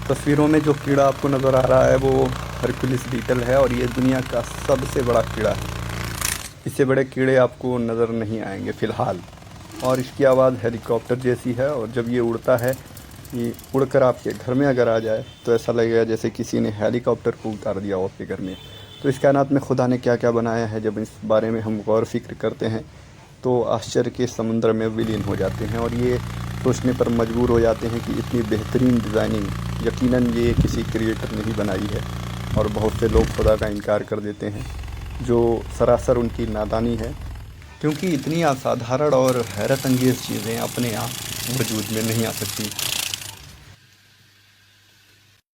तस्वीरों में जो कीड़ा आपको नज़र आ रहा है वो हरकुलिस बीटल है और ये दुनिया का सबसे बड़ा कीड़ा है। इससे बड़े कीड़े आपको नज़र नहीं आएंगे फ़िलहाल। और इसकी आवाज़ हेलीकॉप्टर जैसी है और जब ये उड़ता है, ये उड़कर आपके घर में अगर आ जाए तो ऐसा लगेगा जैसे किसी ने हेलीकॉप्टर को उतार दिया हो आपके घर में। तो इस कायनात में खुदा ने क्या क्या बनाया है, जब इस बारे में हम गौर फ़िक्र करते हैं तो आश्चर्य के समुद्र में विलीन हो जाते हैं और ये सोचने पर मजबूर हो जाते हैं कि इतनी बेहतरीन डिज़ाइनिंग यकीनन ये किसी क्रिएटर ने ही बनाई है। और बहुत से लोग खुदा का इनकार कर देते हैं, जो सरासर उनकी नादानी है, क्योंकि इतनी असाधारण और हैरत अंगेज़ चीज़ें अपने आप वजूद में नहीं आ सकती।